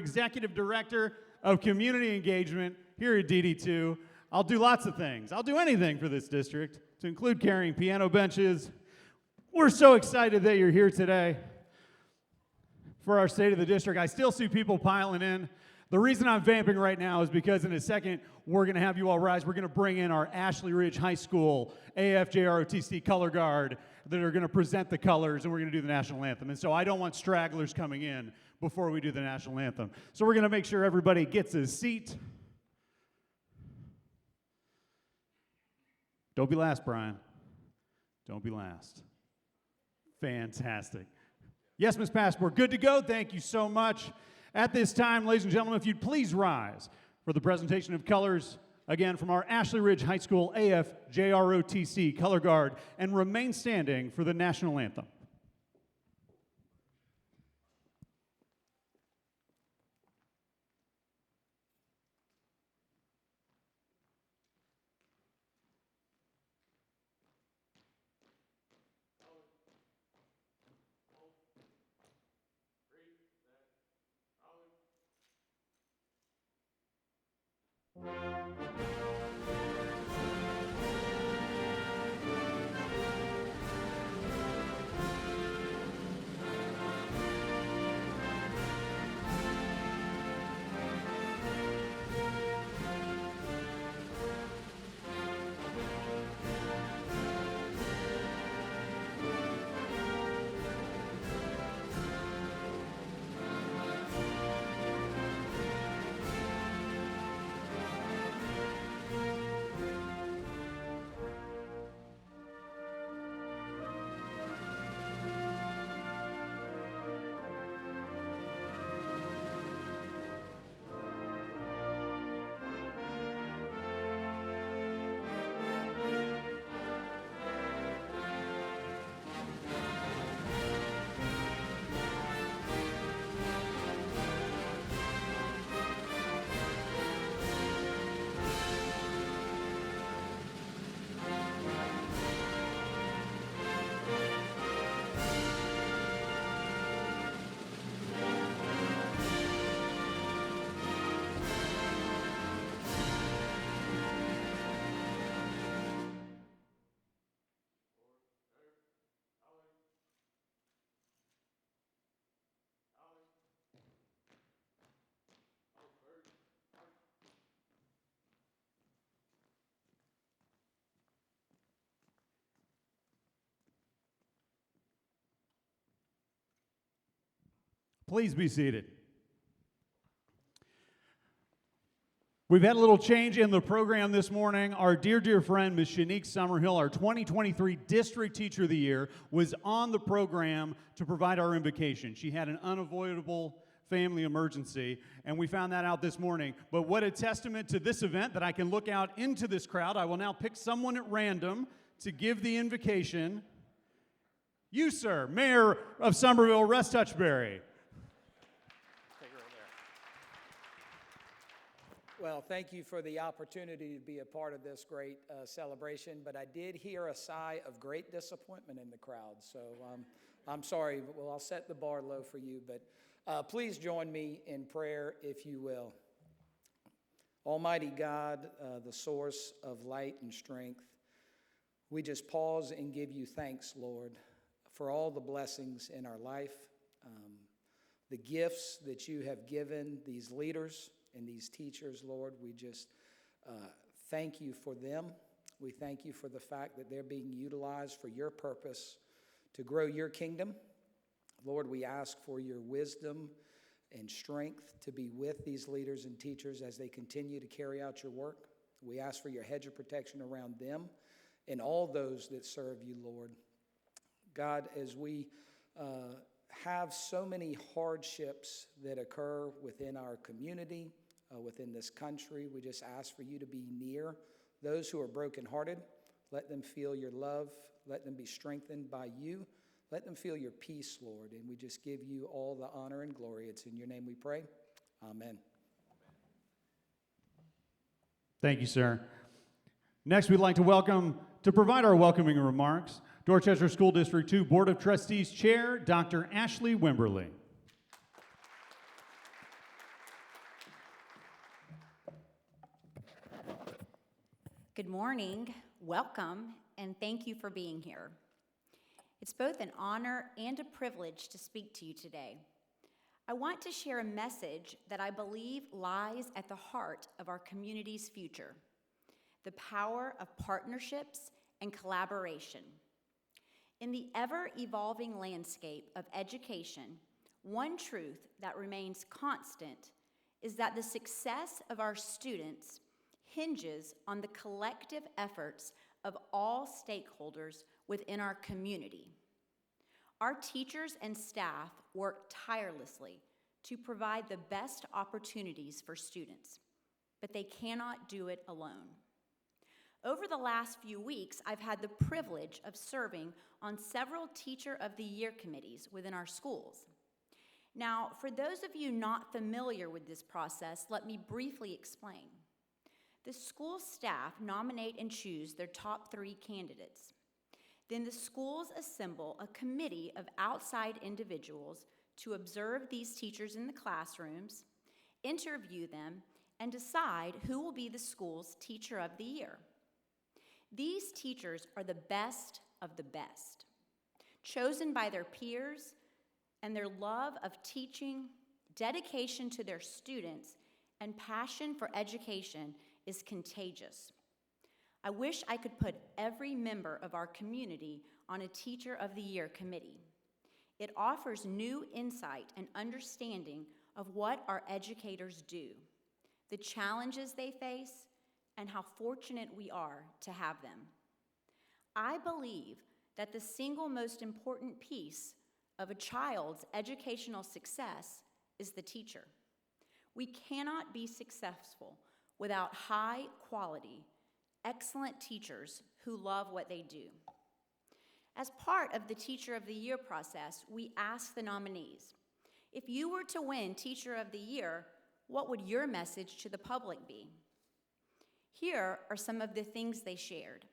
Executive Director of Community Engagement here at DD2. I'll do lots of things. I'll do anything for this district, to include carrying piano benches. We're so excited that you're here today for our State of the District. I still see people piling in. The reason I'm vamping right now is because in a second, we're going to have you all rise. We're going to bring in our Ashley Ridge High School AFJROTC color guard that are going to present the colors, and we're going to do the national anthem. And so I don't want stragglers coming in before we do the national anthem. So we're going to make sure everybody gets a seat. Don't be last, Brian. Don't be last. Fantastic. Yes, Ms. Passport, good to go. Thank you so much. At this time, ladies and gentlemen, if you'd please rise for the presentation of colors, again, from our Ashley Ridge High School AFJROTC color guard, and remain standing for the national anthem. Please be seated. We've had a little change in the program this morning. Our dear friend, Ms. Shanique Summerhill, our 2023 District Teacher of the Year, was on the program to provide our invocation. She had an unavoidable family emergency, and we found that out this morning. But what a testament to this event that I can look out into this crowd. I will now pick someone at random to give the invocation. You, sir, Mayor of Somerville, Russ Touchberry. Well, thank you for the opportunity to be a part of this great celebration, but I did hear a sigh of great disappointment in the crowd, so I'm sorry. Well, I'll set the bar low for you, but please join me in prayer, if you will. Almighty God, the source of light and strength, we just pause and give you thanks, Lord, for all the blessings in our life, the gifts that you have given these leaders and these teachers, Lord. We just thank you for them. We thank you for the fact that they're being utilized for your purpose to grow your kingdom. Lord, we ask for your wisdom and strength to be with these leaders and teachers as they continue to carry out your work. We ask for your hedge of protection around them and all those that serve you, Lord. God, as we have so many hardships that occur within our community, within this country, we just ask for you to be near those who are brokenhearted. Let them feel your love. Let them be strengthened by you. Let them feel your peace, Lord. And we just give you all the honor and glory. It's in your name we pray. Amen. Thank you, sir. Next, we'd like to provide our welcoming remarks, Dorchester School District 2 Board of Trustees Chair, Dr. Ashley Wimberly. Good morning, welcome, and thank you for being here. It's both an honor and a privilege to speak to you today. I want to share a message that I believe lies at the heart of our community's future: the power of partnerships and collaboration. In the ever-evolving landscape of education, one truth that remains constant is that the success of our students hinges on the collective efforts of all stakeholders within our community. Our teachers and staff work tirelessly to provide the best opportunities for students, but they cannot do it alone. Over the last few weeks, I've had the privilege of serving on several Teacher of the Year committees within our schools. Now, for those of you not familiar with this process, let me briefly explain. The school staff nominate and choose their top 3 candidates. Then the schools assemble a committee of outside individuals to observe these teachers in the classrooms, interview them, and decide who will be the school's Teacher of the Year. These teachers are the best of the best, chosen by their peers, and their love of teaching, dedication to their students, and passion for education is contagious. I wish I could put every member of our community on a Teacher of the Year committee. It offers new insight and understanding of what our educators do, the challenges they face, and how fortunate we are to have them. I believe that the single most important piece of a child's educational success is the teacher. We cannot be successful without high-quality, excellent teachers who love what they do. As part of the Teacher of the Year process, we ask the nominees, if you were to win Teacher of the Year, what would your message to the public be? Here are some of the things they shared.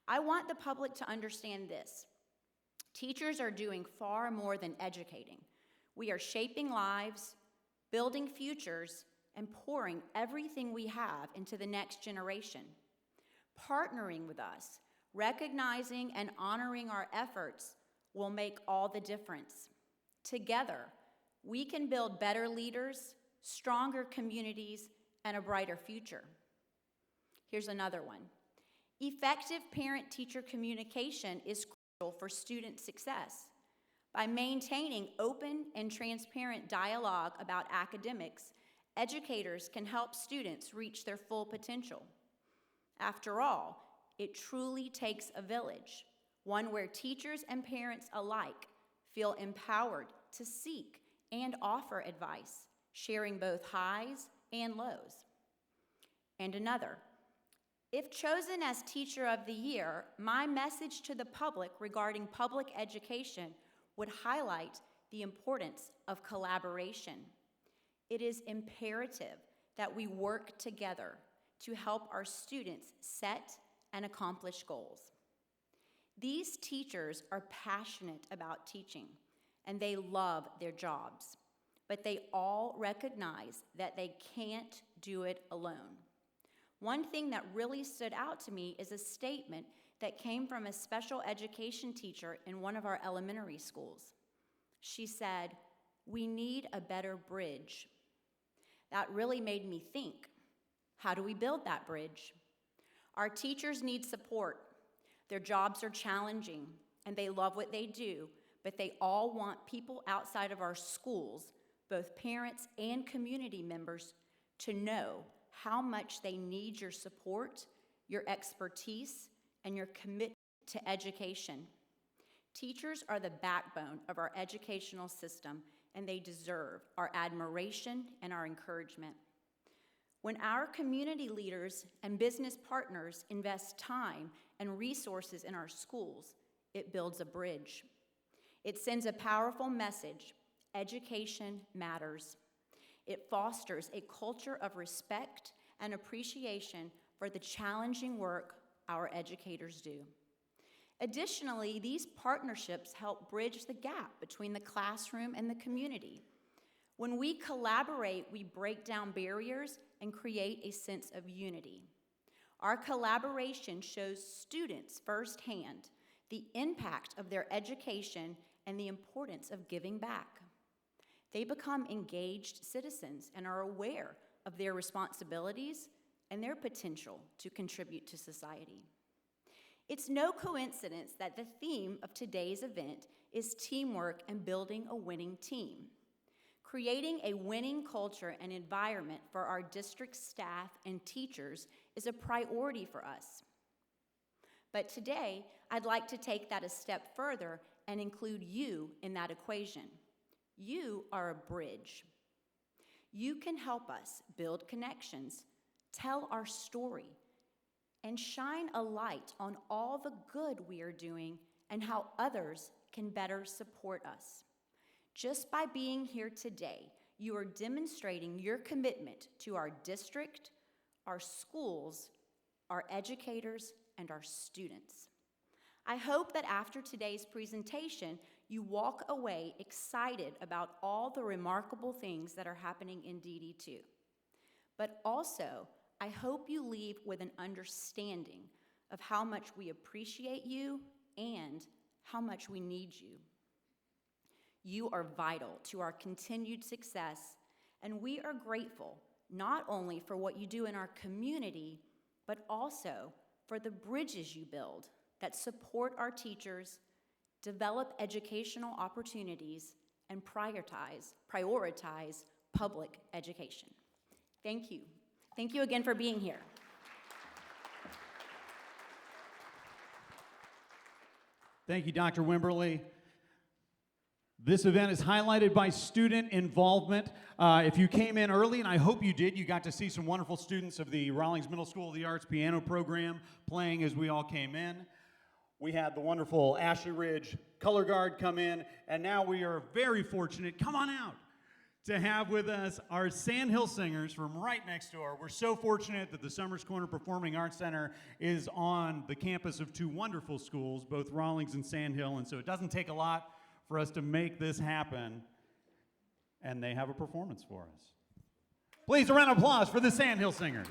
I want the public to understand this. Teachers are doing far more than educating. We are shaping lives, building futures, and pouring everything we have into the next generation. Partnering with us, recognizing and honoring our efforts will make all the difference. Together, we can build better leaders, stronger communities, and a brighter future. Here's another one. Effective parent-teacher communication is crucial for student success. By maintaining open and transparent dialogue about academics, educators can help students reach their full potential. After all, it truly takes a village, one where teachers and parents alike feel empowered to seek and offer advice, sharing both highs and lows. And another, if chosen as Teacher of the Year, my message to the public regarding public education would highlight the importance of collaboration. It is imperative that we work together to help our students set and accomplish goals. These teachers are passionate about teaching, and they love their jobs, but they all recognize that they can't do it alone. One thing that really stood out to me is a statement that came from a special education teacher in one of our elementary schools. She said, "We need a better bridge." That really made me think, how do we build that bridge? Our teachers need support. Their jobs are challenging, and they love what they do, but they all want people outside of our schools, both parents and community members, to know how much they need your support, your expertise, and your commitment to education. Teachers are the backbone of our educational system, and they deserve our admiration and our encouragement. When our community leaders and business partners invest time and resources in our schools, it builds a bridge. It sends a powerful message: education matters. It fosters a culture of respect and appreciation for the challenging work our educators do. Additionally, these partnerships help bridge the gap between the classroom and the community. When we collaborate, we break down barriers and create a sense of unity. Our collaboration shows students firsthand the impact of their education and the importance of giving back. They become engaged citizens and are aware of their responsibilities and their potential to contribute to society. It's no coincidence that the theme of today's event is teamwork and building a winning team. Creating a winning culture and environment for our district staff and teachers is a priority for us. But today, I'd like to take that a step further and include you in that equation. You are a bridge. You can help us build connections, tell our story, and shine a light on all the good we are doing and how others can better support us. Just by being here today, you are demonstrating your commitment to our district, our schools, our educators, and our students. I hope that after today's presentation, you walk away excited about all the remarkable things that are happening in DD2. But also, I hope you leave with an understanding of how much we appreciate you and how much we need you. You are vital to our continued success, and we are grateful not only for what you do in our community, but also for the bridges you build that support our teachers, develop educational opportunities, and prioritize public education. Thank you. Thank you again for being here. Thank you, Dr. Wimberly. This event is highlighted by student involvement. If you came in early, and I hope you did, you got to see some wonderful students of the Rawlings Middle School of the Arts piano program playing as we all came in. We had the wonderful Ashley Ridge Color Guard come in, and now we are very fortunate, come on out, to have with us our Sandhill Singers from right next door. We're so fortunate that the Summers Corner Performing Arts Center is on the campus of two wonderful schools, both Rawlings and Sandhill, and so it doesn't take a lot for us to make this happen, and they have a performance for us. Please, a round of applause for the Sandhill Singers.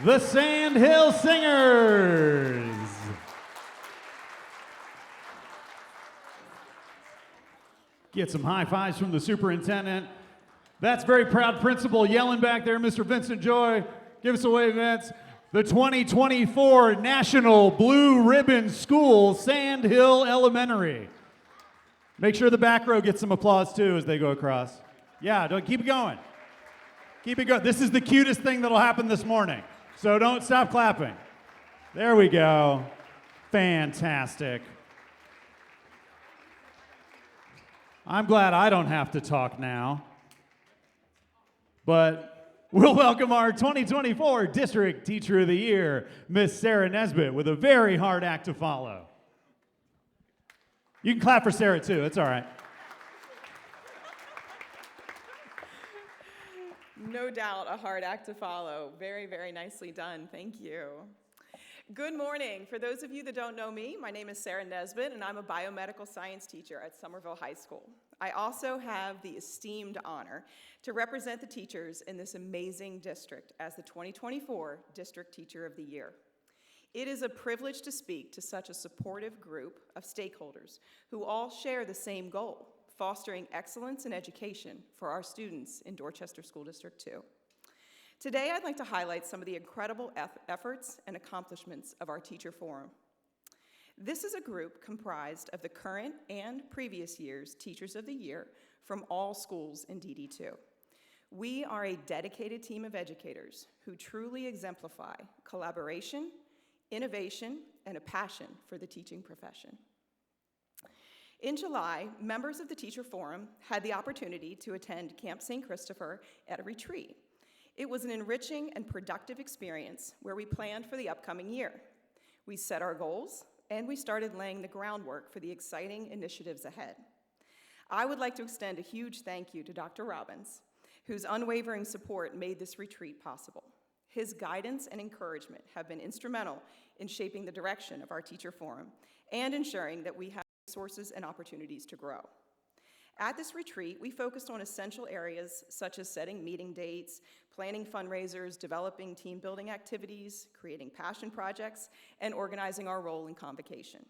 the Sand Hill Singers. Get some high fives from the superintendent. That's very proud principal yelling back there, Mr. Vincent Joy. Give us a wave, Vince. The 2024 National Blue Ribbon School, Sand Hill Elementary. Make sure the back row gets some applause too as they go across. Yeah, keep it going. Keep it going. This is the cutest thing that'll happen this morning, so don't stop clapping. There we go. Fantastic. I'm glad I don't have to talk now, but we'll welcome our 2024 District Teacher of the Year, Miss Sarah Nesbitt, with a very hard act to follow. You can clap for Sarah too, it's all right. No doubt a hard act to follow. Very, very nicely done. Thank you. Good morning. For those of you that don't know me, my name is Sarah Nesbitt, and I'm a biomedical science teacher at Somerville High School. I also have the esteemed honor to represent the teachers in this amazing district as the 2024 District Teacher of the Year. It is a privilege to speak to such a supportive group of stakeholders who all share the same goal: fostering excellence in education for our students in Dorchester School District 2. Today, I'd like to highlight some of the incredible efforts and accomplishments of our Teacher Forum. This is a group comprised of the current and previous year's Teachers of the Year from all schools in DD2. We are a dedicated team of educators who truly exemplify collaboration, innovation, and a passion for the teaching profession. In July, members of the Teacher Forum had the opportunity to attend Camp St. Christopher at a retreat. It was an enriching and productive experience where we planned for the upcoming year. We set our goals, and we started laying the groundwork for the exciting initiatives ahead. I would like to extend a huge thank you to Dr. Robbins, whose unwavering support made this retreat possible. His guidance and encouragement have been instrumental in shaping the direction of our Teacher Forum and ensuring that we have resources and opportunities to grow. At this retreat, we focused on essential areas such as setting meeting dates, planning fundraisers, developing team building activities, creating passion projects, and organizing our role in convocation.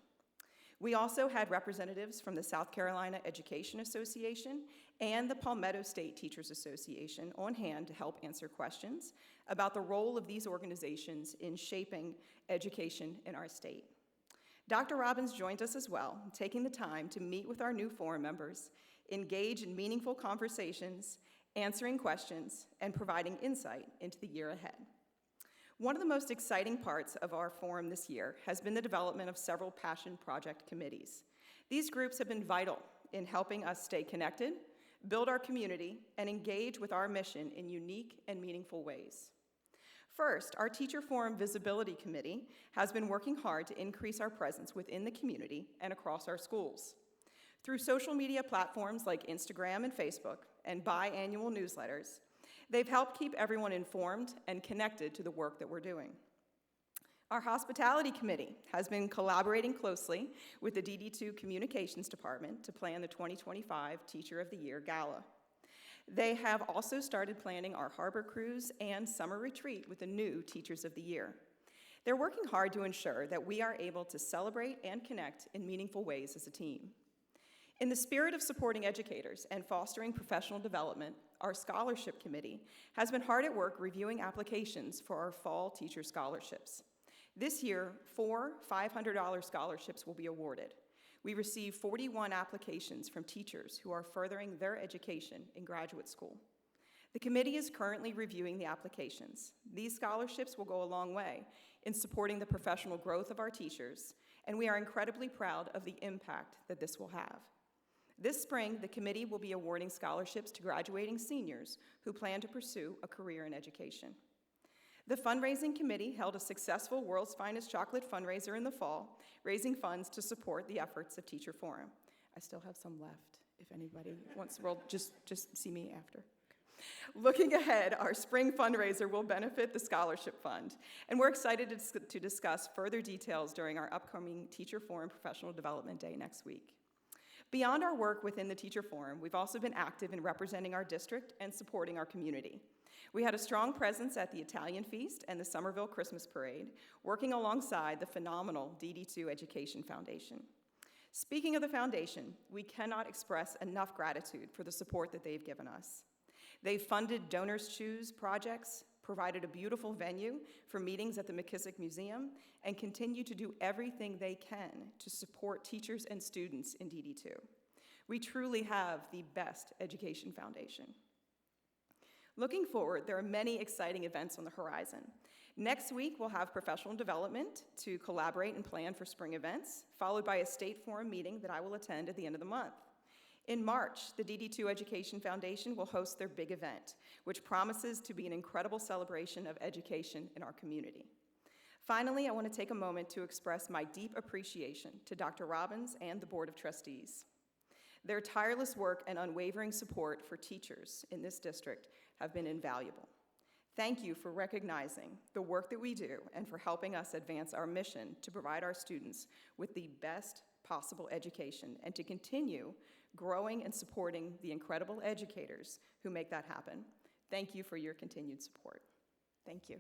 We also had representatives from the South Carolina Education Association and the Palmetto State Teachers Association on hand to help answer questions about the role of these organizations in shaping education in our state. Dr. Robbins joined us as well, taking the time to meet with our new forum members, engage in meaningful conversations, answering questions, and providing insight into the year ahead. One of the most exciting parts of our forum this year has been the development of several passion project committees. These groups have been vital in helping us stay connected, build our community, and engage with our mission in unique and meaningful ways. First, our Teacher Forum Visibility Committee has been working hard to increase our presence within the community and across our schools. Through social media platforms like Instagram and Facebook and biannual newsletters, they've helped keep everyone informed and connected to the work that we're doing. Our Hospitality Committee has been collaborating closely with the DD2 Communications Department to plan the 2025 Teacher of the Year Gala. They have also started planning our harbor cruise and summer retreat with the new Teachers of the Year. They're working hard to ensure that we are able to celebrate and connect in meaningful ways as a team. In the spirit of supporting educators and fostering professional development, our Scholarship Committee has been hard at work reviewing applications for our fall teacher scholarships. This year, 4 $500 scholarships will be awarded. We received 41 applications from teachers who are furthering their education in graduate school. The committee is currently reviewing the applications. These scholarships will go a long way in supporting the professional growth of our teachers, and we are incredibly proud of the impact that this will have. This spring, the committee will be awarding scholarships to graduating seniors who plan to pursue a career in education. The fundraising committee held a successful World's Finest Chocolate fundraiser in the fall, raising funds to support the efforts of Teacher Forum. I still have some left, if anybody wants, well, just see me after. Looking ahead, our spring fundraiser will benefit the Scholarship Fund, and we're excited to discuss further details during our upcoming Teacher Forum Professional Development Day next week. Beyond our work within the Teacher Forum, we've also been active in representing our district and supporting our community. We had a strong presence at the Italian Feast and the Somerville Christmas Parade, working alongside the phenomenal DD2 Education Foundation. Speaking of the foundation, we cannot express enough gratitude for the support that they've given us. They've funded Donors Choose projects, provided a beautiful venue for meetings at the McKissick Museum, and continue to do everything they can to support teachers and students in DD2. We truly have the best education foundation. Looking forward, there are many exciting events on the horizon. Next week, we'll have professional development to collaborate and plan for spring events, followed by a state forum meeting that I will attend at the end of the month. In March, the DD2 Education Foundation will host their big event, which promises to be an incredible celebration of education in our community. Finally, I want to take a moment to express my deep appreciation to Dr. Robbins and the Board of Trustees. Their tireless work and unwavering support for teachers in this district have been invaluable. Thank you for recognizing the work that we do and for helping us advance our mission to provide our students with the best possible education and to continue growing and supporting the incredible educators who make that happen. Thank you for your continued support. Thank you.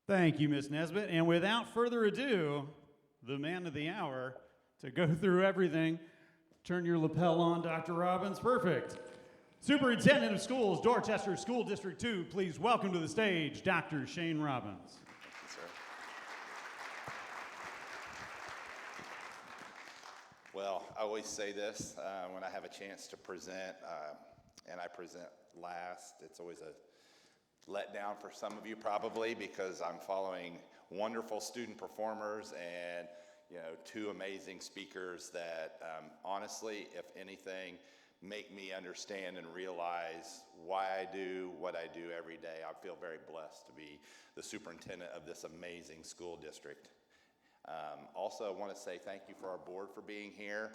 Thank you, Ms. Nesbitt. And without further ado, the man of the hour to go through everything. Turn your lapel on, Dr. Robbins. Perfect. Superintendent of Schools, Dorchester School District 2, please welcome to the stage Dr. Shane Robbins. Thank you, sir. Well, I always say this when I have a chance to present, and I present last. It's always a letdown for some of you probably because I'm following wonderful student performers and two amazing speakers that honestly, if anything, make me understand and realize why I do what I do every day. I feel very blessed to be the superintendent of this amazing school district. Also, I want to say thank you for our board for being here.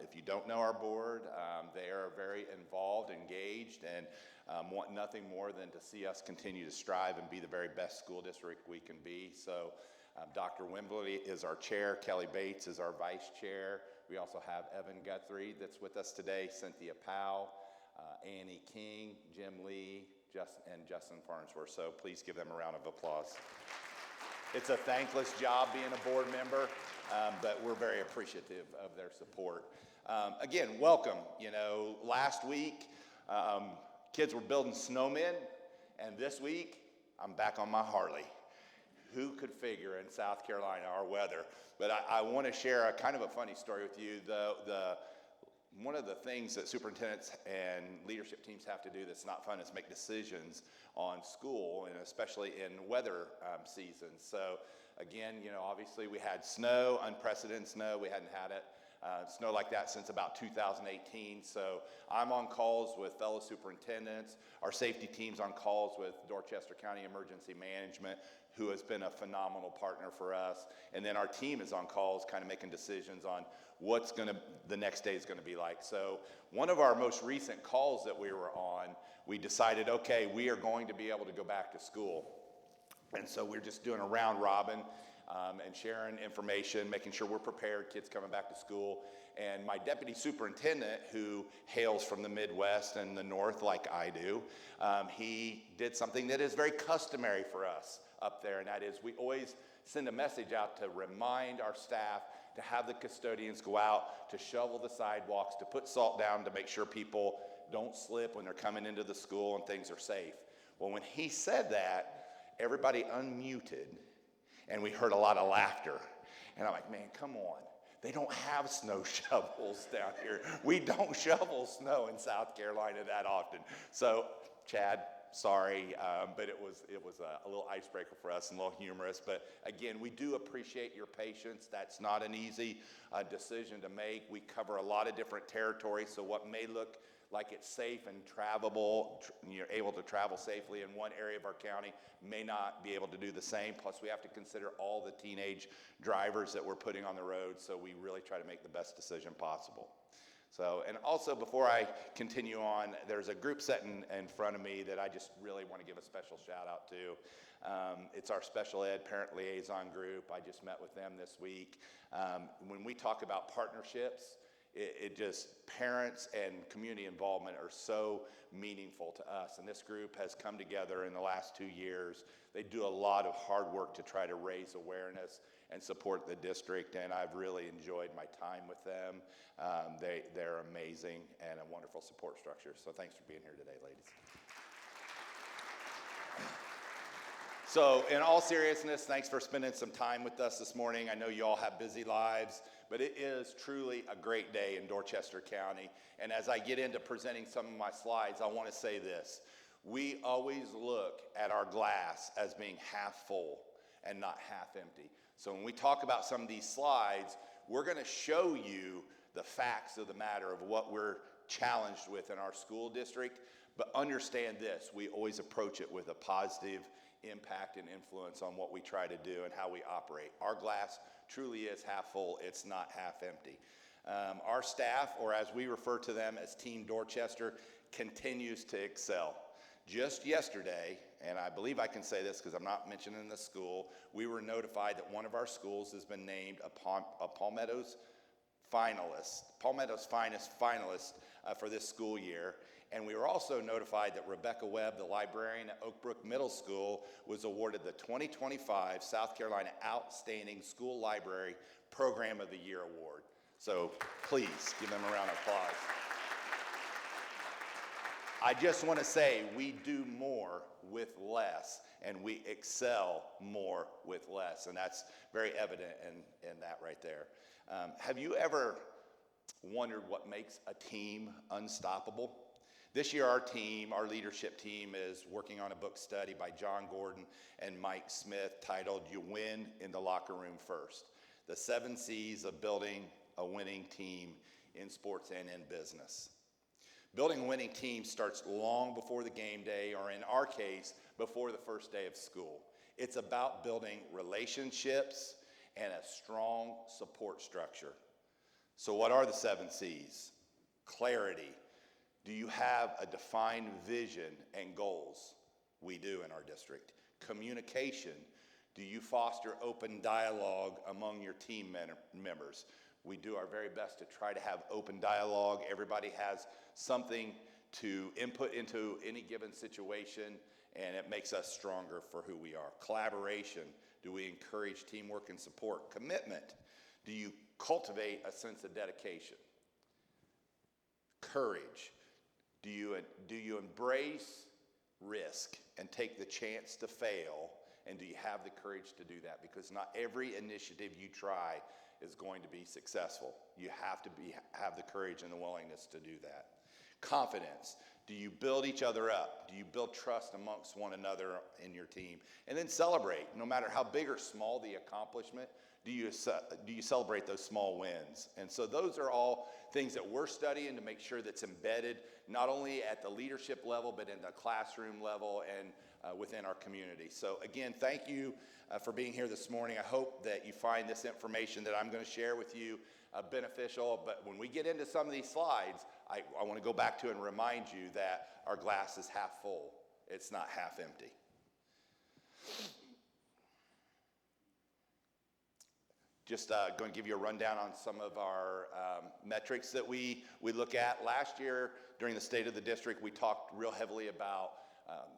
If you don't know our board, they are very involved, engaged, and want nothing more than to see us continue to strive and be the very best school district we can be. So Dr. Wimbley is our chair, Kelly Bates is our vice chair. We also have Evan Guthrie that's with us today, Cynthia Powell, Annie King, Jim Lee, and Justin Farnsworth. So please give them a round of applause. It's a thankless job being a board member, but we're very appreciative of their support. Again, welcome. Last week, kids were building snowmen, and this week, I'm back on my Harley. Who could figure in South Carolina our weather? But I want to share a kind of a funny story with you. One of the things that superintendents and leadership teams have to do that's not fun is make decisions on school, and especially in weather seasons. So again, obviously we had snow, unprecedented snow. We hadn't had it. Snow like that since about 2018. So I'm on calls with fellow superintendents. Our safety team's on calls with Dorchester County Emergency Management, who has been a phenomenal partner for us. And then our team is on calls kind of making decisions on what's the next day is going to be like. So one of our most recent calls that we were on, we decided, okay, we are going to be able to go back to school. And so we're just doing a round robin and sharing information, making sure we're prepared, kids coming back to school. And my deputy superintendent, who hails from the Midwest and the North like I do, he did something that is very customary for us up there, and that is we always send a message out to remind our staff to have the custodians go out to shovel the sidewalks, to put salt down to make sure people don't slip when they're coming into the school and things are safe. Well, when he said that, everybody unmuted, and we heard a lot of laughter. And I'm like, man, come on. They don't have snow shovels down here. We don't shovel snow in South Carolina that often. So, Chad, sorry, but it was a little icebreaker for us and a little humorous. But again, we do appreciate your patience. That's not an easy decision to make. We cover a lot of different territories, so what may look like it's safe and travelable, you're able to travel safely in one area of our county, may not be able to do the same. Plus, we have to consider all the teenage drivers that we're putting on the road, so we really try to make the best decision possible. So, and also before I continue on, there's a group sitting in front of me that I just really want to give a special shout out to. It's our special ed parent liaison group. I just met with them this week. When we talk about partnerships, it just, parents and community involvement are so meaningful to us. And this group has come together in the last 2 years. They do a lot of hard work to try to raise awareness and support the district, and I've really enjoyed my time with them. They're amazing and a wonderful support structure. So thanks for being here today, ladies. So in all seriousness, thanks for spending some time with us this morning. I know you all have busy lives, but it is truly a great day in Dorchester County. And as I get into presenting some of my slides, I want to say this. We always look at our glass as being half full and not half empty. So when we talk about some of these slides, we're going to show you the facts of the matter of what we're challenged with in our school district. But understand this, we always approach it with a positive impact and influence on what we try to do and how we operate. Our glass truly is half full, it's not half empty. Our staff, or as we refer to them as Team Dorchester, continues to excel. Just yesterday, and I believe I can say this because I'm not mentioning the school, we were notified that one of our schools has been named a Palmetto's Finest finalist for this school year. And we were also notified that Rebecca Webb, the librarian at Oak Brook Middle School, was awarded the 2025 South Carolina Outstanding School Library Program of the Year Award. So please give them a round of applause. I just want to say we do more with less, and we excel more with less, and that's very evident in that right there. Have you ever wondered what makes a team unstoppable? This year our leadership team is working on a book study by John Gordon and Mike Smith titled You Win in the Locker Room First, the 7 C's of building a winning team in sports and in business. Building a winning team starts long before the game day, or in our case, before the first day of school. It's about building relationships and a strong support structure. So what are the 7 C's? Clarity. Do you have a defined vision and goals? We do in our district. Communication. Do you foster open dialogue among your team members? We do our very best to try to have open dialogue. Everybody has something to input into any given situation, and it makes us stronger for who we are. Collaboration. Do we encourage teamwork and support? Commitment. Do you cultivate a sense of dedication? Courage. Do you embrace risk and take the chance to fail? And do you have the courage to do that? Because not every initiative you try is going to be successful. You have to have the courage and the willingness to do that. Confidence. Do you build each other up? Do you build trust amongst one another in your team? And then celebrate. No matter how big or small the accomplishment, do you celebrate those small wins? And so those are all things that we're studying to make sure that's embedded not only at the leadership level, but in the classroom level and within our community. So again, thank you for being here this morning. I hope that you find this information that I'm going to share with you beneficial. But when we get into some of these slides, I want to go back to and remind you that our glass is half full. It's not half empty. Just going to give you a rundown on some of our metrics that we look at. Last year, during the State of the District, we talked real heavily about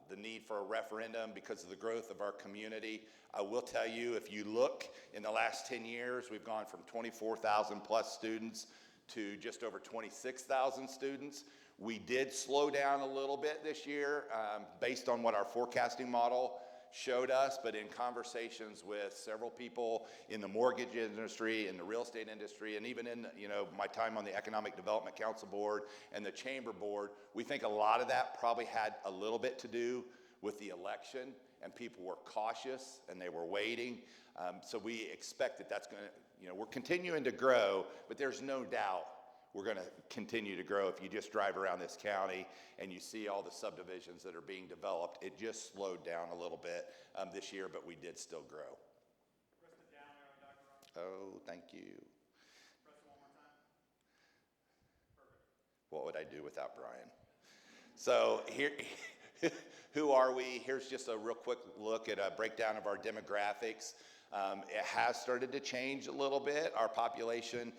the need for a referendum because of the growth of our community. I will tell you, if you look in the last 10 years, we've gone from 24,000 plus students to just over 26,000 students. We did slow down a little bit this year based on what our forecasting model showed us, but in conversations with several people in the mortgage industry, in the real estate industry, and even in my time on the Economic Development Council Board and the Chamber Board, we think a lot of that probably had a little bit to do with the election, and people were cautious and they were waiting. So we expect that that's going to, we're continuing to grow, but there's no doubt we're going to continue to grow. If you just drive around this county and you see all the subdivisions that are being developed, it just slowed down a little bit this year, but we did still grow. Press the down arrow, Dr. Robbins. Oh, thank you. Press it one more time. What would I do without Brian? So here, who are we? Here's just a real quick look at a breakdown of our demographics. It has started to change a little bit. Our population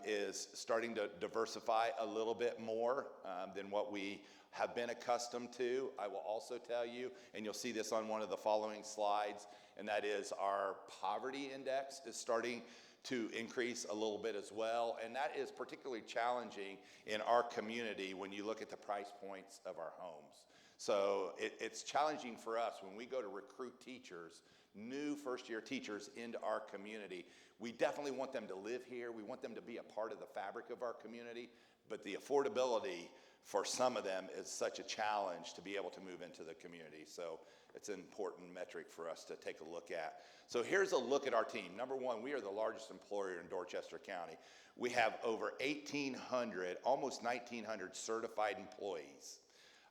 is starting to diversify a little bit more than what we have been accustomed to. I will also tell you, and you'll see this on one of the following slides, and that is our poverty index is starting to increase a little bit as well, and that is particularly challenging in our community when you look at the price points of our homes. So it's challenging for us when we go to recruit teachers, new first-year teachers into our community. We definitely want them to live here. We want them to be a part of the fabric of our community, but the affordability for some of them is such a challenge to be able to move into the community. So it's an important metric for us to take a look at. So here's a look at our team. Number one, we are the largest employer in Dorchester County. We have over 1,800, almost 1,900 certified employees.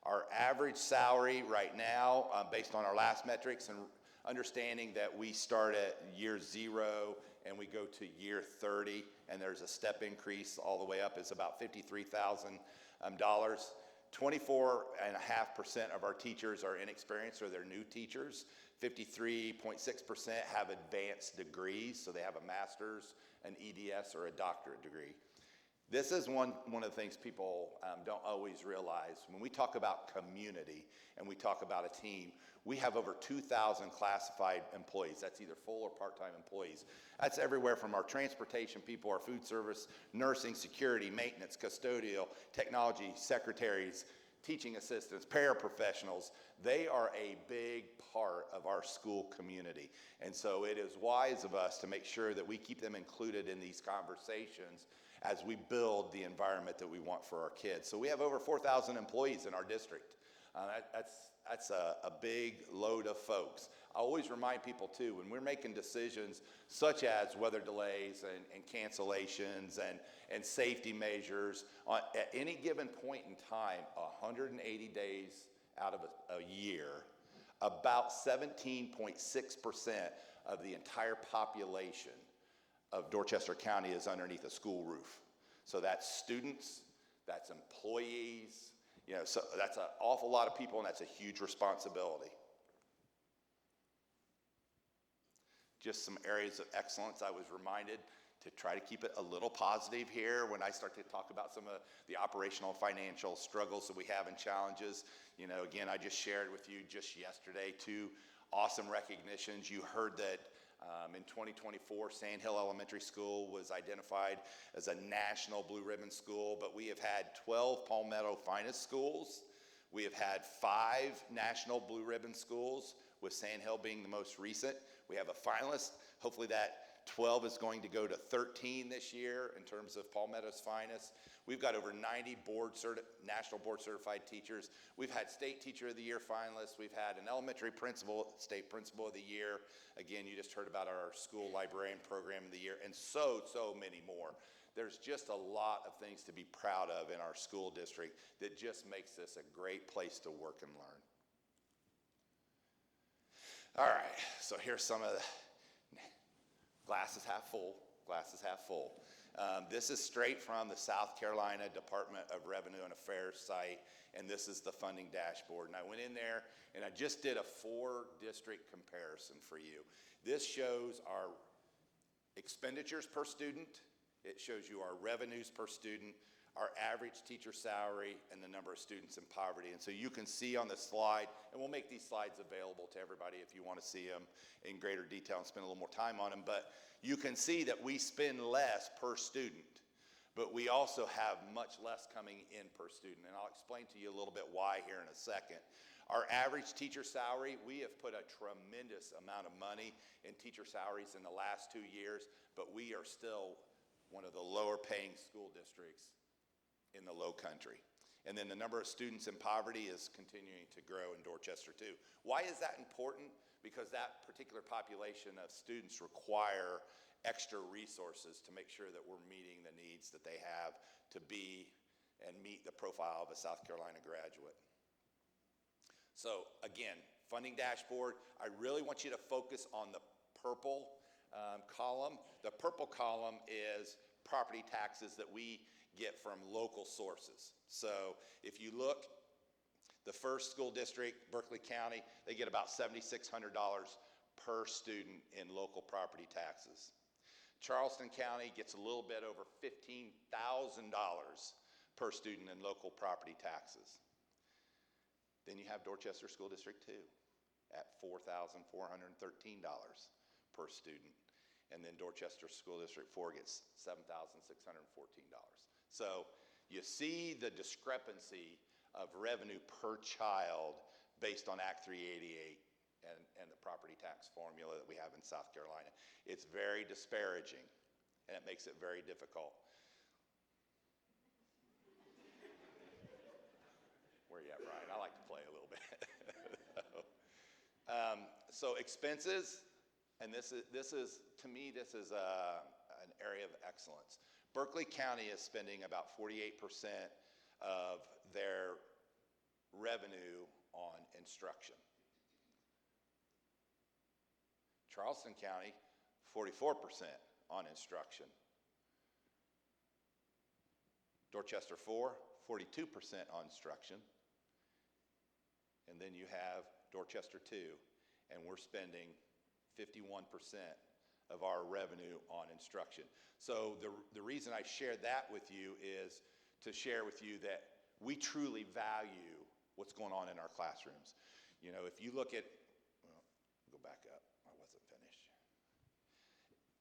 Our average salary right now, based on our last metrics and understanding that we start at year 0 and we go to year 30, and there's a step increase all the way up, is about $53,000. 24.5% of our teachers are inexperienced or they're new teachers. 53.6% have advanced degrees, so they have a master's, an EDS, or a doctorate degree. This is one of the things people don't always realize. When we talk about community and we talk about a team, we have over 2,000 classified employees. That's either full or part-time employees. That's everywhere from our transportation people, our food service, nursing, security, maintenance, custodial, technology, secretaries, teaching assistants, paraprofessionals. They are a big part of our school community. And so it is wise of us to make sure that we keep them included in these conversations as we build the environment that we want for our kids. So we have over 4,000 employees in our district. That's a big load of folks. I always remind people too, when we're making decisions such as weather delays and cancellations and safety measures, at any given point in time, 180 days out of a year, about 17.6% of the entire population of Dorchester County is underneath a school roof. So that's students, that's employees, so that's an awful lot of people, and that's a huge responsibility. Just some areas of excellence. I was reminded to try to keep it a little positive here when I start to talk about some of the operational and financial struggles that we have and challenges. Again, I just shared with you just yesterday 2 awesome recognitions. You heard that in 2024, Sand Hill Elementary School was identified as a national Blue Ribbon school, but we have had 12 Palmetto Finest schools. We have had 5 national Blue Ribbon schools, with Sand Hill being the most recent. We have a finalist. Hopefully that 12 is going to go to 13 this year in terms of Palmetto's Finest. We've got over 90 national board certified teachers. We've had State Teacher of the Year finalists. We've had an elementary principal, State Principal of the Year. Again, you just heard about our school librarian program of the year, and so many more. There's just a lot of things to be proud of in our school district that just makes this a great place to work and learn. All right, so here's some of the glasses half full, glasses half full. This is straight from the South Carolina Department of Revenue and Affairs site, and this is the funding dashboard. And I went in there and I just did a 4-district comparison for you. This shows our expenditures per student. It shows you our revenues per student, our average teacher salary, and the number of students in poverty. And so you can see on the slide, and we'll make these slides available to everybody if you want to see them in greater detail and spend a little more time on them, but you can see that we spend less per student, but we also have much less coming in per student. And I'll explain to you a little bit why here in a second. Our average teacher salary, we have put a tremendous amount of money in teacher salaries in the last 2 years, but we are still one of the lower paying school districts in the low country. And then the number of students in poverty is continuing to grow in Dorchester too. Why is that important? Because that particular population of students require extra resources to make sure that we're meeting the needs that they have to be and meet the profile of a South Carolina graduate. So again, funding dashboard, I really want you to focus on the purple column. The purple column is property taxes that we get from local sources. So if you look, the first school district, Berkeley County, they get about $7,600 per student in local property taxes. Charleston County gets a little bit over $15,000 per student in local property taxes. Then you have Dorchester School District Two at $4,413 per student. And then Dorchester School District 4 gets $7,614. So you see the discrepancy of revenue per child based on Act 388 and the property tax formula that we have in South Carolina. It's very disparaging, and it makes it very difficult. Where you at, Ryan? I like to play a little bit. So expenses, and this is to me, this is an area of excellence. Berkeley County is spending about 48% of their revenue on instruction. Charleston County, 44% on instruction. Dorchester 4, 42% on instruction. And then you have Dorchester 2, and we're spending 51% of our revenue on instruction. So the reason I share that with you is to share with you that we truly value what's going on in our classrooms. You know, if you look at, well, go back up, I wasn't finished.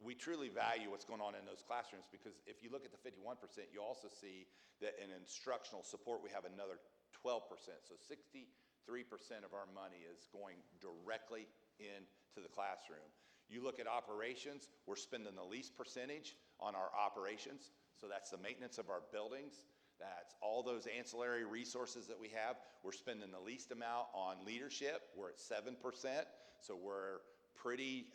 We truly value what's going on in those classrooms because if you look at the 51%, you also see that in instructional support we have another 12%. So 63% of our money is going directly into the classroom. You look at operations, we're spending the least percentage on our operations. So that's the maintenance of our buildings. That's all those ancillary resources that we have. We're spending the least amount on leadership. We're at 7%. So we're pretty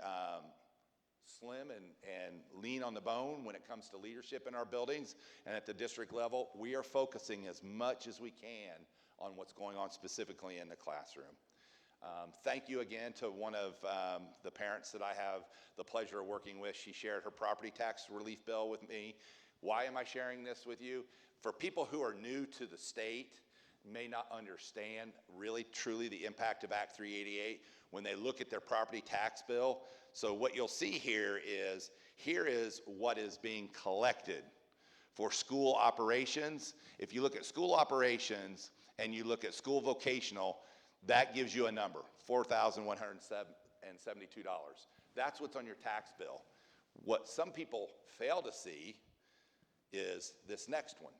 slim and lean on the bone when it comes to leadership in our buildings. And at the district level, we are focusing as much as we can on what's going on specifically in the classroom. Thank you again to one of the parents that I have the pleasure of working with. She shared her property tax relief bill with me. Why am I sharing this with you? For people who are new to the state, may not understand really truly the impact of Act 388 when they look at their property tax bill. So what you'll see here is what is being collected for school operations. If you look at school operations and you look at school vocational, that gives you a number, $4,172. That's what's on your tax bill. What some people fail to see is this next one,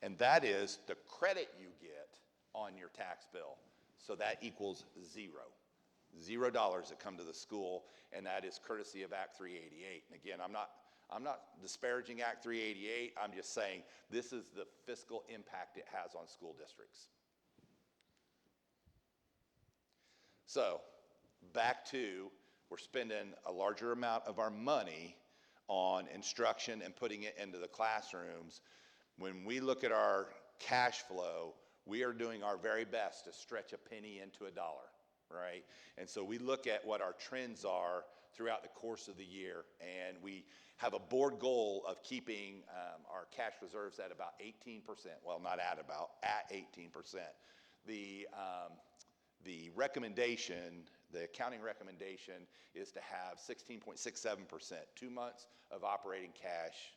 and that is the credit you get on your tax bill. So that equals $0 that come to the school, and that is courtesy of Act 388. And again, I'm not disparaging Act 388. I'm just saying this is the fiscal impact it has on school districts. So back to, we're spending a larger amount of our money on instruction and putting it into the classrooms. When we look at our cash flow, we are doing our very best to stretch a penny into a dollar, right? And so we look at what our trends are throughout the course of the year, and we have a board goal of keeping our cash reserves at about 18%. Well, not at about, at 18%. The recommendation, the accounting recommendation is to have 16.67%, 2 months of operating cash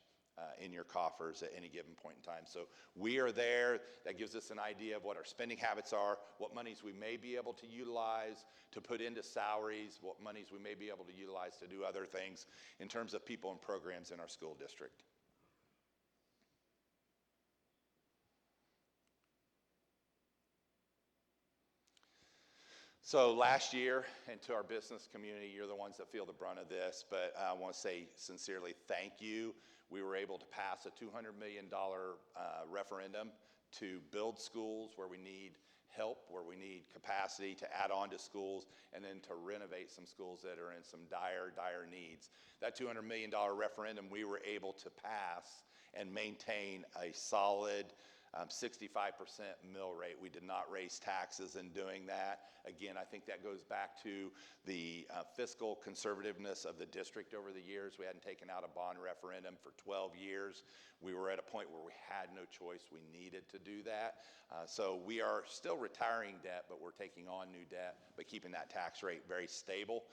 in your coffers at any given point in time. So we are there. That gives us an idea of what our spending habits are, what monies we may be able to utilize to put into salaries, what monies we may be able to utilize to do other things in terms of people and programs in our school district. So last year, and to our business community, you're the ones that feel the brunt of this, but I want to say sincerely thank you. We were able to pass a $200 million referendum to build schools where we need help, where we need capacity to add on to schools, and then to renovate some schools that are in some dire needs. That $200 million referendum, we were able to pass and maintain a solid 65% mill rate. We did not raise taxes in doing that. Again, I think that goes back to the fiscal conservativeness of the district over the years. We hadn't taken out a bond referendum for 12 years. We were at a point where we had no choice. We needed to do that. So we are still retiring debt, but we're taking on new debt, but keeping that tax rate very stable.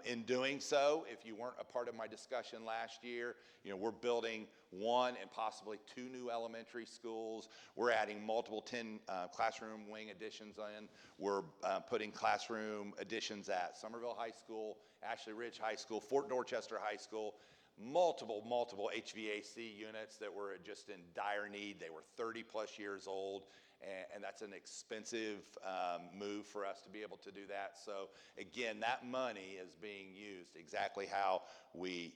In doing so, if you weren't a part of my discussion last year, we're building 1 and possibly 2 new elementary schools. We're adding multiple 10 classroom wing additions in. We're putting classroom additions at Somerville High School, Ashley Ridge High School, Fort Dorchester High School, multiple HVAC units that were just in dire need. They were 30 plus years old. And that's an expensive move for us to be able to do that. So again, that money is being used exactly how we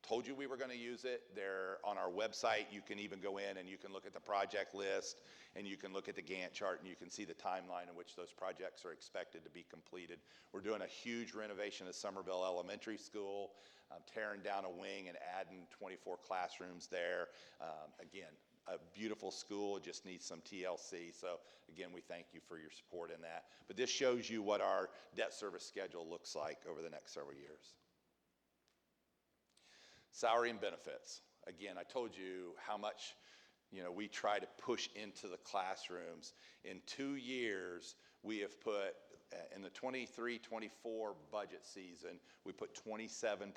told you we were going to use it. There on our website, you can even go in and you can look at the project list, and you can look at the Gantt chart, and you can see the timeline in which those projects are expected to be completed. We're doing a huge renovation of Somerville Elementary School, tearing down a wing and adding 24 classrooms there. Again, a beautiful school, it just needs some TLC. So again, we thank you for your support in that. But this shows you what our debt service schedule looks like over the next several years. Salary and benefits. Again, I told you how much we try to push into the classrooms. In 2 years, we have put, in the 23-24 budget season, we put $27.9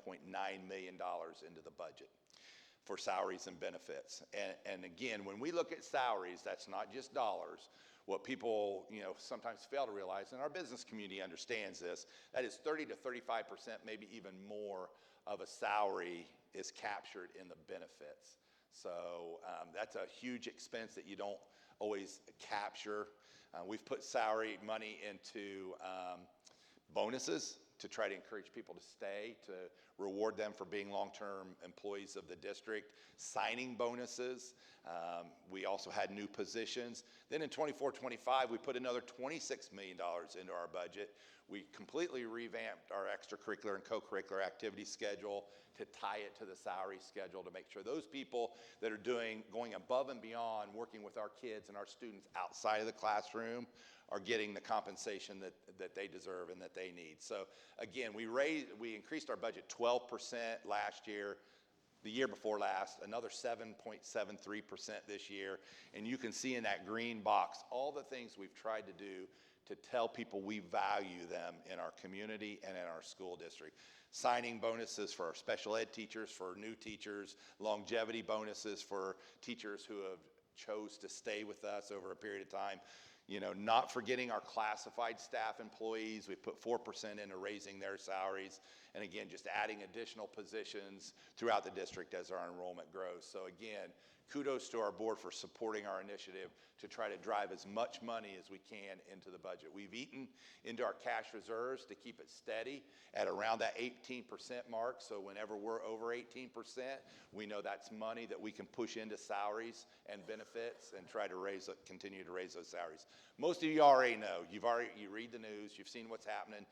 million into the budget for salaries and benefits. And again, when we look at salaries, that's not just dollars. What people sometimes fail to realize, and our business community understands this, that is 30 to 35%, maybe even more of a salary is captured in the benefits. So that's a huge expense that you don't always capture. We've put salary money into bonuses to try to encourage people to stay, to reward them for being long-term employees of the district, signing bonuses. We also had new positions. Then in 24-25, we put another $26 million into our budget. We completely revamped our extracurricular and co-curricular activity schedule to tie it to the salary schedule, to make sure those people that are going above and beyond, working with our kids and our students outside of the classroom, are getting the compensation that they deserve and that they need. So again, we increased our budget 12% last year, the year before last, another 7.73% this year. And you can see in that green box all the things we've tried to do to tell people we value them in our community and in our school district. Signing bonuses for our special ed teachers, for new teachers, longevity bonuses for teachers who have chose to stay with us over a period of time. Not forgetting our classified staff employees. We put 4% into raising their salaries. And again, just adding additional positions throughout the district as our enrollment grows. So again, kudos to our board for supporting our initiative to try to drive as much money as we can into the budget. We've eaten into our cash reserves to keep it steady at around that 18% mark. So whenever we're over 18%, we know that's money that we can push into salaries and benefits and try to continue to raise those salaries. Most of you already know. You read the news. You've seen what's happening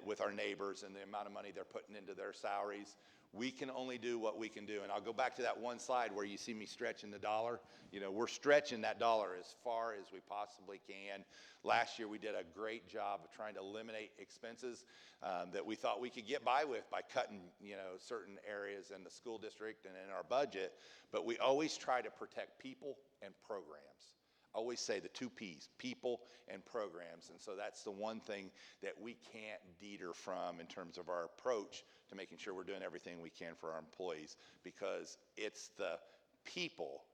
with our neighbors and the amount of money they're putting into their salaries. We can only do what we can do. And I'll go back to that one slide where you see me stretching the dollar. We're stretching that dollar as far as we possibly can. Last year, we did a great job of trying to eliminate expenses that we thought we could get by with by cutting, certain areas in the school district and in our budget. But we always try to protect people and programs. I always say the 2 P's, people and programs. And so that's the one thing that we can't deter from in terms of our approach to making sure we're doing everything we can for our employees, because it's the people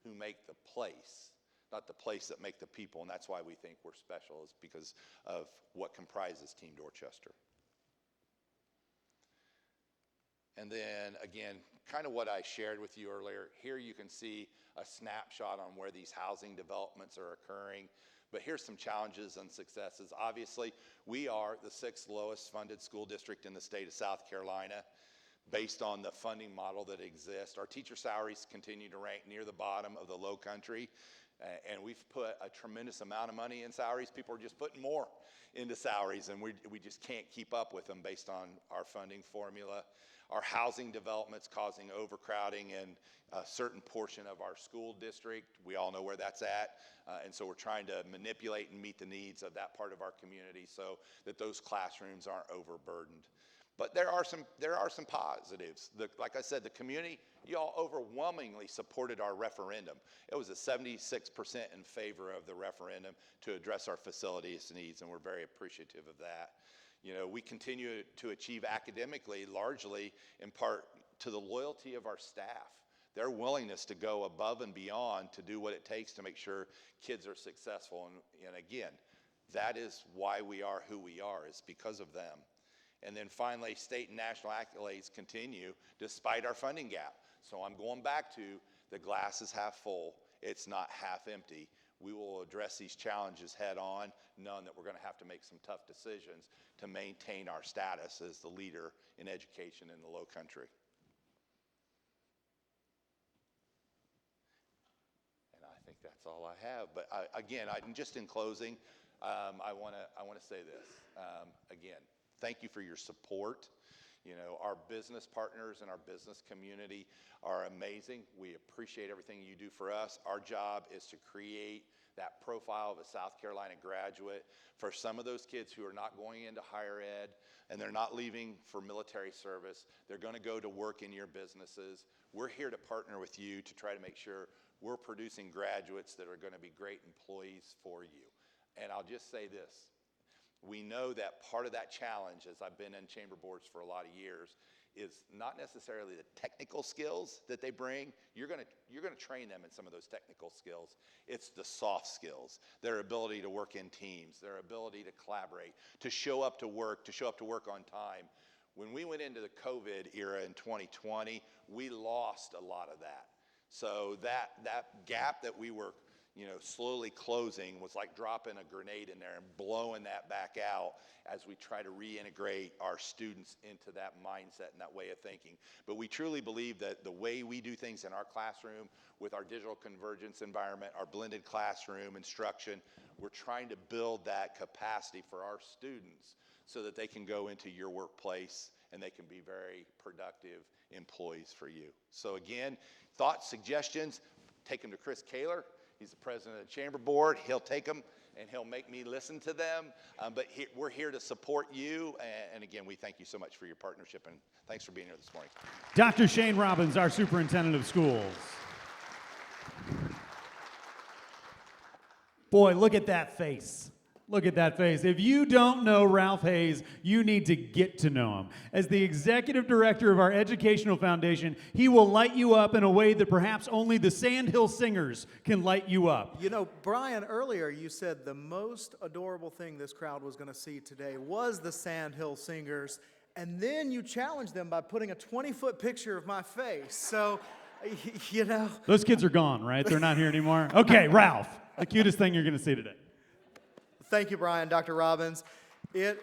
who make the place, not the place that make the people. And that's why we think we're special, is because of what comprises Team Dorchester. And then again, kind of what I shared with you earlier, here you can see a snapshot on where these housing developments are occurring. But here's some challenges and successes. Obviously, we are the 6th lowest funded school district in the state of South Carolina. based on the funding model that exists. Our teacher salaries continue to rank near the bottom of the low country, and we've put a tremendous amount of money in salaries. People are just putting more into salaries, and we just can't keep up with them based on our funding formula. Our housing development's causing overcrowding in a certain portion of our school district. We all know where that's at, and so we're trying to manipulate and meet the needs of that part of our community so that those classrooms aren't overburdened. But there are some positives. Like I said, the community, y'all overwhelmingly supported our referendum. It was a 76% in favor of the referendum to address our facilities needs, and we're very appreciative of that. You know, we continue to achieve academically largely in part to the loyalty of our staff. Their willingness to go above and beyond to do what it takes to make sure kids are successful. And again, that is why we are who we are, is because of them. And then finally, state and national accolades continue despite our funding gap. So I'm going back to the glass is half full, it's not half empty. We will address these challenges head on, knowing that we're going to have to make some tough decisions to maintain our status as the leader in education in the low country. And I think that's all I have. But again, just in closing, I want to say this. Again, thank you for your support. You know, our business partners and our business community are amazing. We appreciate everything you do for us. Our job is to create that profile of a South Carolina graduate for some of those kids who are not going into higher ed and they're not leaving for military service. They're going to go to work in your businesses. We're here to partner with you to try to make sure we're producing graduates that are going to be great employees for you. And I'll just say this. We know that part of that challenge, as I've been in chamber boards for a lot of years, is not necessarily the technical skills that they bring. You're going to train them in some of those technical skills. It's the soft skills, their ability to work in teams, their ability to collaborate, to show up to work on time. When we went into the COVID era in 2020, we lost a lot of that. So that gap that we were slowly closing was like dropping a grenade in there and blowing that back out as we try to reintegrate our students into that mindset and that way of thinking. But we truly believe that the way we do things in our classroom with our digital convergence environment, our blended classroom instruction, we're trying to build that capacity for our students so that they can go into your workplace and they can be very productive employees for you. So again, thoughts, suggestions, take them to Chris Kaler. He's the president of the chamber board. He'll take them and he'll make me listen to them. But we're here to support you. And again, we thank you so much for your partnership and thanks for being here this morning. Dr. Shane Robbins, our superintendent of schools. Boy, look at that face. Look at that face. If you don't know Ralph Hayes, you need to get to know him. As the executive director of our educational foundation, he will light you up in a way that perhaps only the Sandhill Singers can light you up. You know, Brian, earlier you said the most adorable thing this crowd was going to see today was the Sandhill Singers, and then you challenged them by putting a 20-foot picture of my face. So, you know. Those kids are gone, right? They're not here anymore? Okay, Ralph, the cutest thing you're going to see today. Thank you, Brian, Dr. Robbins. It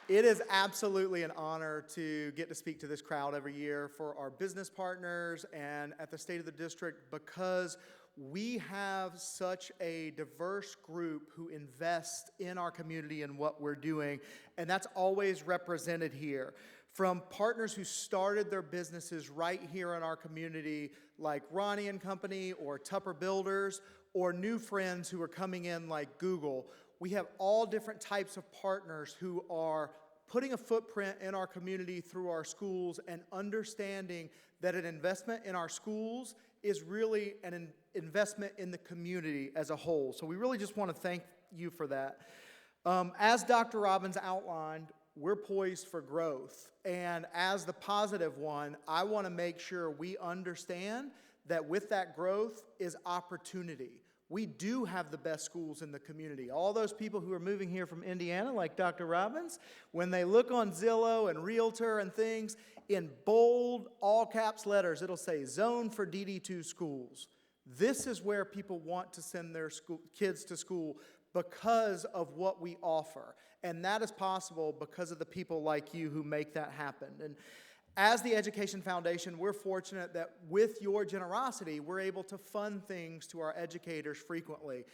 is absolutely an honor to get to speak to this crowd every year for our business partners and at the State of the District because we have such a diverse group who invest in our community and what we're doing, and that's always represented here. From partners who started their businesses right here in our community, like Ronnie and Company or Tupper Builders, or new friends who are coming in like Google. We have all different types of partners who are putting a footprint in our community through our schools and understanding that an investment in our schools is really an investment in the community as a whole. So we really just want to thank you for that. As Dr. Robbins outlined, we're poised for growth. And as the positive one, I want to make sure we understand that with that growth is opportunity. We do have the best schools in the community. All those people who are moving here from Indiana, like Dr. Robbins, when they look on Zillow and Realtor and things, in bold, all caps letters, it'll say zone for DD2 schools. This is where people want to send their kids to school because of what we offer. And that is possible because of the people like you who make that happen. And as the Education Foundation, we're fortunate that with your generosity, we're able to fund things to our educators frequently.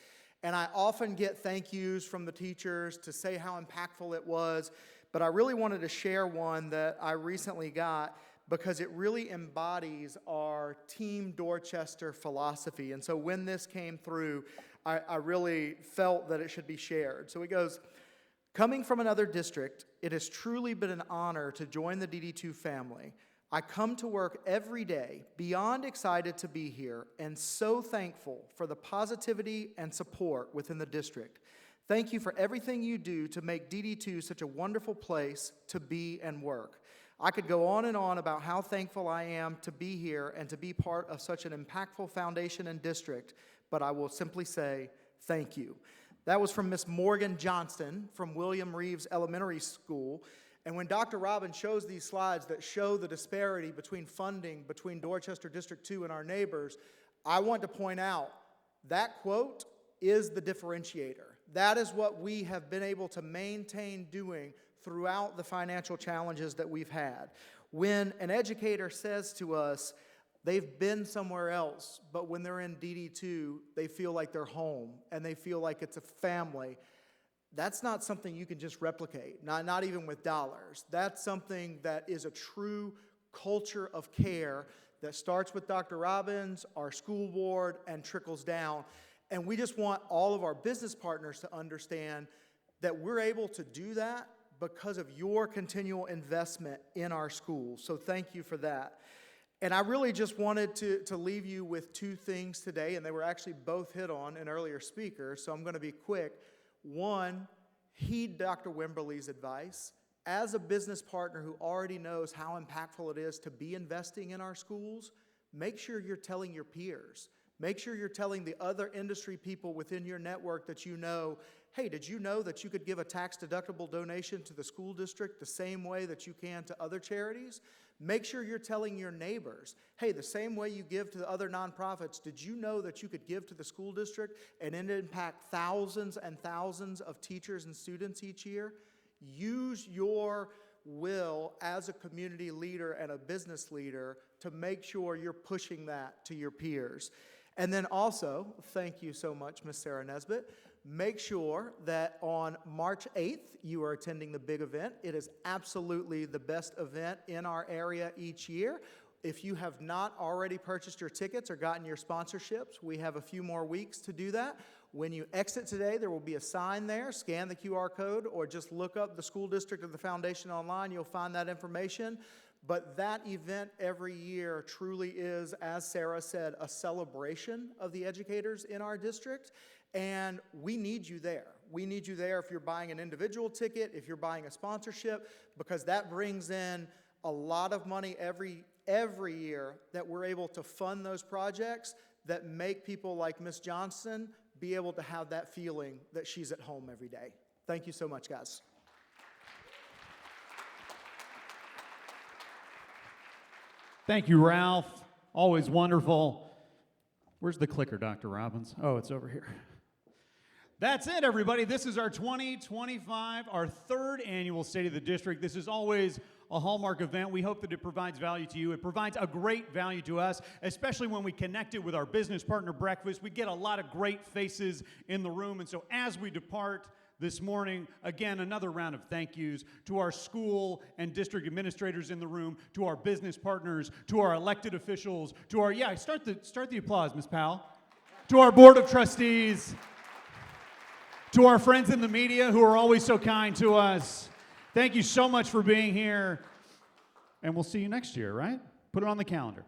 And I often get thank yous from the teachers to say how impactful it was, but I really wanted to share one that I recently got because it really embodies our Team Dorchester philosophy. And so when this came through, I really felt that it should be shared. So it goes, coming from another district, it has truly been an honor to join the DD2 family. I come to work every day, beyond excited to be here, and so thankful for the positivity and support within the district. Thank you for everything you do to make DD2 such a wonderful place to be and work. I could go on and on about how thankful I am to be here and to be part of such an impactful foundation and district, but I will simply say thank you. That was from Miss Morgan Johnston from William Reeves Elementary School. And when Dr. Robbins shows these slides that show the disparity between funding between Dorchester District 2 and our neighbors, I want to point out that quote is the differentiator. That is what we have been able to maintain doing throughout the financial challenges that we've had. When an educator says to us, they've been somewhere else, but when they're in DD2, they feel like they're home and they feel like it's a family. That's not something you can just replicate, not even with dollars. That's something that is a true culture of care that starts with Dr. Robbins, our school board, and trickles down. And we just want all of our business partners to understand that we're able to do that because of your continual investment in our schools. So thank you for that. And I really just wanted to leave you with two things today, and they were actually both hit on in earlier speakers, so I'm going to be quick. One, heed Dr. Wimberly's advice. As a business partner who already knows how impactful it is to be investing in our schools, make sure you're telling your peers. Make sure you're telling the other industry people within your network that you know, hey, did you know that you could give a tax-deductible donation to the school district the same way that you can to other charities? Make sure you're telling your neighbors, hey, the same way you give to the other nonprofits, did you know that you could give to the school district and it impact thousands and thousands of teachers and students each year? Use your will as a community leader and a business leader to make sure you're pushing that to your peers. And then also, thank you so much, Ms. Sarah Nesbitt. Make sure that on March 8th, you are attending the big event. It is absolutely the best event in our area each year. If you have not already purchased your tickets or gotten your sponsorships, we have a few more weeks to do that. When you exit today, there will be a sign there. Scan the QR code or just look up the school district or the foundation online. You'll find that information. But that event every year truly is, as Sarah said, a celebration of the educators in our district. And we need you there. We need you there if you're buying an individual ticket, if you're buying a sponsorship, because that brings in a lot of money every year that we're able to fund those projects that make people like Ms. Johnson be able to have that feeling that she's at home every day. Thank you so much, guys. Thank you, Ralph. Always wonderful. Where's the clicker, Dr. Robbins? Oh, it's over here. That's it, everybody. This is our 2025, our third annual State of the District. This is always a hallmark event. We hope that it provides value to you. It provides a great value to us, especially when we connect it with our business partner breakfast. We get a lot of great faces in the room. And so as we depart this morning, again, another round of thank yous to our school and district administrators in the room, to our business partners, to our elected officials, to our, start the applause, Ms. Powell, to our board of trustees, to our friends in the media who are always so kind to us. Thank you so much for being here, and we'll see you next year, right? Put it on the calendar.